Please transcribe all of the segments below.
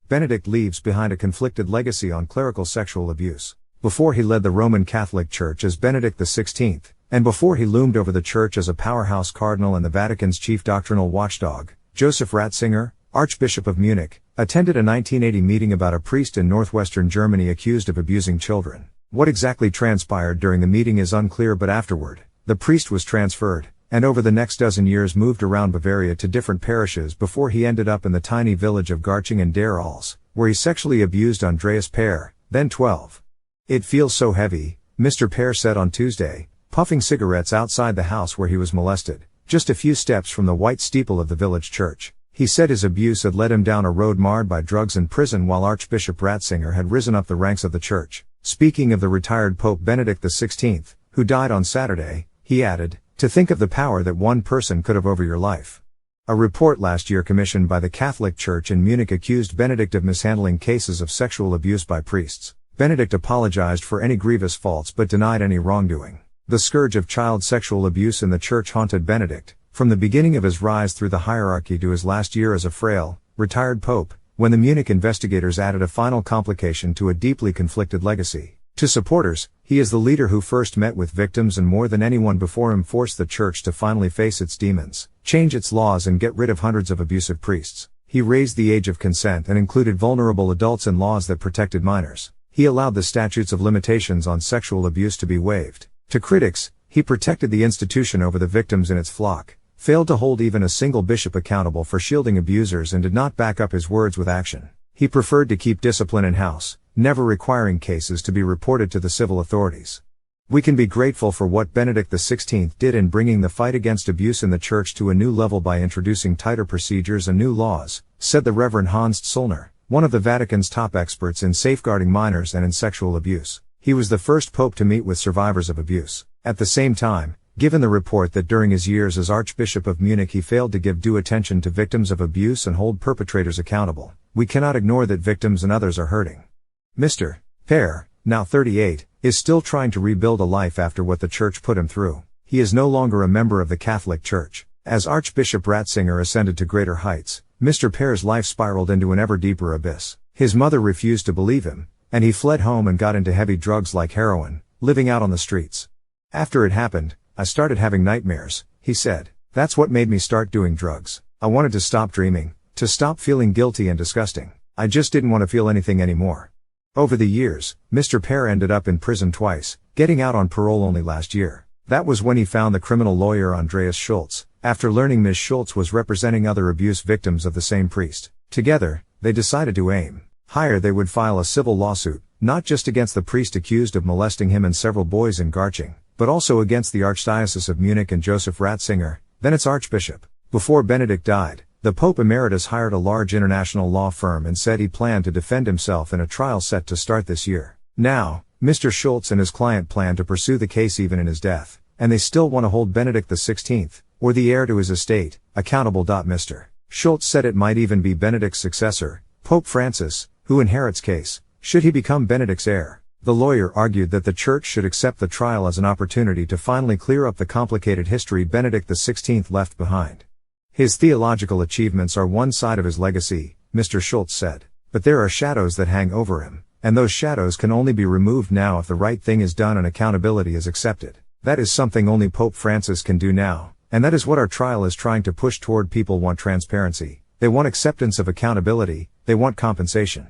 Benedict leaves behind a conflicted legacy on clerical sexual abuse. Before he led the Roman Catholic Church as Benedict XVI, and before he loomed over the Church as a powerhouse cardinal and the Vatican's chief doctrinal watchdog, Joseph Ratzinger, Archbishop of Munich, attended a 1980 meeting about a priest in northwestern Germany accused of abusing children. What exactly transpired during the meeting is unclear, but afterward, the priest was transferred, and over the next dozen years moved around Bavaria to different parishes before he ended up in the tiny village of Garching in der Alz, where he sexually abused Andreas Peer, then 12. "It feels so heavy," Mr. Peer said on Tuesday, puffing cigarettes outside the house where he was molested, just a few steps from the white steeple of the village church. He said his abuse had led him down a road marred by drugs and prison, while Archbishop Ratzinger had risen up the ranks of the church. Speaking of the retired Pope Benedict XVI, who died on Saturday, he added, "To think of the power that one person could have over your life." A report last year commissioned by the Catholic Church in Munich accused Benedict of mishandling cases of sexual abuse by priests. Benedict apologized for any grievous faults but denied any wrongdoing. The scourge of child sexual abuse in the church haunted Benedict, from the beginning of his rise through the hierarchy to his last year as a frail, retired pope, when the Munich investigators added a final complication to a deeply conflicted legacy. To supporters, he is the leader who first met with victims and more than anyone before him forced the church to finally face its demons, change its laws and get rid of hundreds of abusive priests. He raised the age of consent and included vulnerable adults in laws that protected minors. He allowed the statutes of limitations on sexual abuse to be waived. To critics, he protected the institution over the victims in its flock, failed to hold even a single bishop accountable for shielding abusers, and did not back up his words with action. He preferred to keep discipline in-house, never requiring cases to be reported to the civil authorities. "We can be grateful for what Benedict XVI did in bringing the fight against abuse in the Church to a new level by introducing tighter procedures and new laws," said the Reverend Hans Zollner, one of the Vatican's top experts in safeguarding minors and in sexual abuse. He was the first pope to meet with survivors of abuse. At the same time, given the report that during his years as Archbishop of Munich he failed to give due attention to victims of abuse and hold perpetrators accountable, we cannot ignore that victims and others are hurting. Mr. Peer, now 38, is still trying to rebuild a life after what the church put him through. He is no longer a member of the Catholic Church. As Archbishop Ratzinger ascended to greater heights, Mr. Peer's life spiraled into an ever deeper abyss. His mother refused to believe him, and he fled home and got into heavy drugs like heroin, living out on the streets. "After it happened, I started having nightmares," he said. "That's what made me start doing drugs. I wanted to stop dreaming, to stop feeling guilty and disgusting. I just didn't want to feel anything anymore." Over the years, Mr. Peer ended up in prison twice, getting out on parole only last year. That was when he found the criminal lawyer Andreas Schultz, after learning Ms. Schultz was representing other abuse victims of the same priest. Together, they decided to aim higher. They would file a civil lawsuit, not just against the priest accused of molesting him and several boys in Garching, but also against the Archdiocese of Munich and Joseph Ratzinger, then its archbishop. Before Benedict died, the Pope Emeritus hired a large international law firm and said he planned to defend himself in a trial set to start this year. Now, Mr. Schultz and his client plan to pursue the case even in his death, and they still want to hold Benedict XVI, or the heir to his estate, accountable. Mr. Schultz said it might even be Benedict's successor, Pope Francis, who inherits case, should he become Benedict's heir. The lawyer argued that the Church should accept the trial as an opportunity to finally clear up the complicated history Benedict XVI left behind. "His theological achievements are one side of his legacy," Mr. Schultz said. "But there are shadows that hang over him, and those shadows can only be removed now if the right thing is done and accountability is accepted. That is something only Pope Francis can do now, and that is what our trial is trying to push toward. People want transparency, they want acceptance of accountability, they want compensation."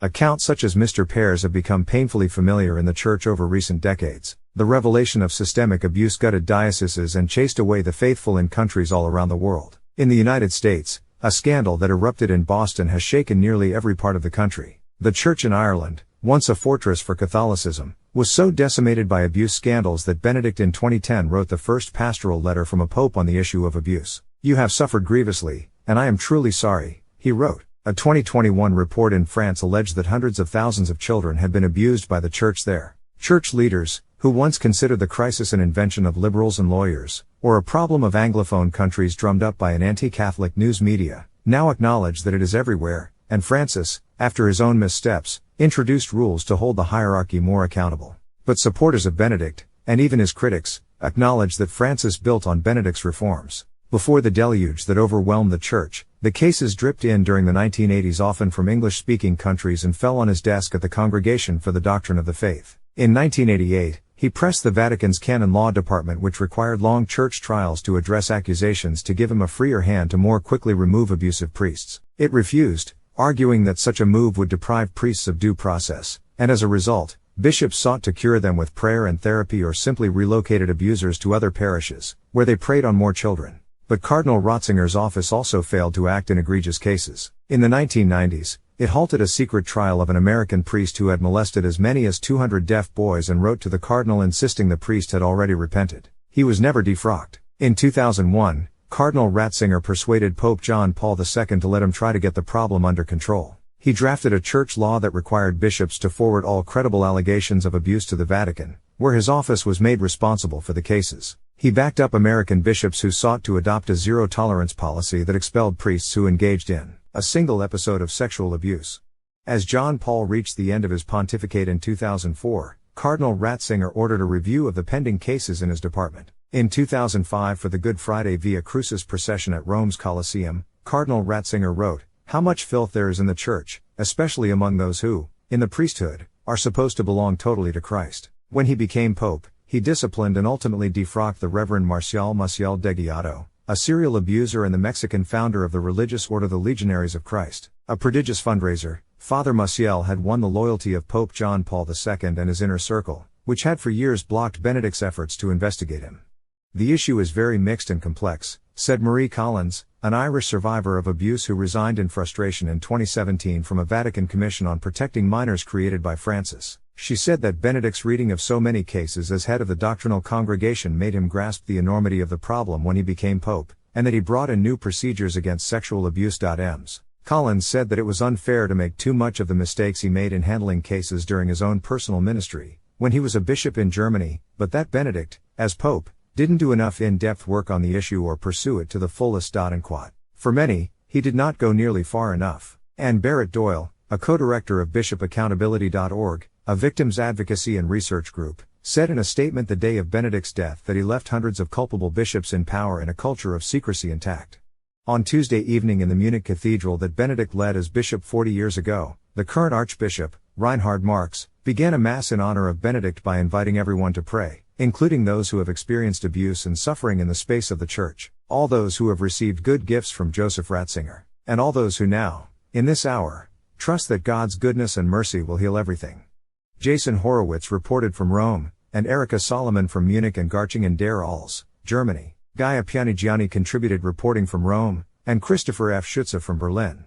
Accounts such as Mr. Peer's have become painfully familiar in the Church over recent decades. The revelation of systemic abuse gutted dioceses and chased away the faithful in countries all around the world. In the United States, a scandal that erupted in Boston has shaken nearly every part of the country. The Church in Ireland, once a fortress for Catholicism, was so decimated by abuse scandals that Benedict in 2010 wrote the first pastoral letter from a pope on the issue of abuse. "You have suffered grievously, and I am truly sorry," he wrote. A 2021 report in France alleged that hundreds of thousands of children had been abused by the Church there. Church leaders, who once considered the crisis an invention of liberals and lawyers, or a problem of Anglophone countries drummed up by an anti-Catholic news media, now acknowledge that it is everywhere, and Francis, after his own missteps, introduced rules to hold the hierarchy more accountable. But supporters of Benedict, and even his critics, acknowledge that Francis built on Benedict's reforms. Before the deluge that overwhelmed the Church, The cases dripped in during the 1980s, often from English-speaking countries, and fell on his desk at the Congregation for the Doctrine of the Faith. In 1988, he pressed the Vatican's canon law department, which required long church trials to address accusations, to give him a freer hand to more quickly remove abusive priests. It refused, arguing that such a move would deprive priests of due process, and as a result, bishops sought to cure them with prayer and therapy, or simply relocated abusers to other parishes, where they preyed on more children. But Cardinal Ratzinger's office also failed to act in egregious cases. In the 1990s, it halted a secret trial of an American priest who had molested as many as 200 deaf boys and wrote to the cardinal insisting the priest had already repented. He was never defrocked. In 2001, Cardinal Ratzinger persuaded Pope John Paul II to let him try to get the problem under control. He drafted a church law that required bishops to forward all credible allegations of abuse to the Vatican, where his office was made responsible for the cases. He backed up American bishops who sought to adopt a zero-tolerance policy that expelled priests who engaged in a single episode of sexual abuse. As John Paul reached the end of his pontificate in 2004, Cardinal Ratzinger ordered a review of the pending cases in his department. In 2005, for the Good Friday Via Crucis procession at Rome's Colosseum, Cardinal Ratzinger wrote, "How much filth there is in the Church, especially among those who, in the priesthood, are supposed to belong totally to Christ." When he became Pope, he disciplined and ultimately defrocked the Reverend Marcial Maciel Degollado, a serial abuser and the Mexican founder of the religious order the Legionaries of Christ. A prodigious fundraiser, Father Maciel had won the loyalty of Pope John Paul II and his inner circle, which had for years blocked Benedict's efforts to investigate him. "The issue is very mixed and complex," said Marie Collins, an Irish survivor of abuse who resigned in frustration in 2017 from a Vatican commission on protecting minors created by Francis. She said that Benedict's reading of so many cases as head of the doctrinal congregation made him grasp the enormity of the problem when he became pope, and that he brought in new procedures against sexual abuse. Ms. Collins said that it was unfair to make too much of the mistakes he made in handling cases during his own personal ministry, when he was a bishop in Germany, but that Benedict, as pope, didn't do enough in-depth work on the issue or pursue it to the fullest. For many, he did not go nearly far enough. Anne Barrett Doyle, a co-director of bishopaccountability.org, a victims advocacy and research group, said in a statement the day of Benedict's death that he left hundreds of culpable bishops in power in a culture of secrecy intact. On Tuesday evening in the Munich cathedral that Benedict led as bishop 40 years ago, the current archbishop, Reinhard Marx, began a mass in honor of Benedict by inviting everyone to pray, including those who have experienced abuse and suffering in the space of the Church, all those who have received good gifts from Joseph Ratzinger, and all those who now, in this hour, trust that God's goodness and mercy will heal everything. Jason Horowitz reported from Rome, and Erika Solomon from Munich and Garching and der Alls, Germany. Gaia Pianigiani contributed reporting from Rome, and Christopher F. Schütze from Berlin.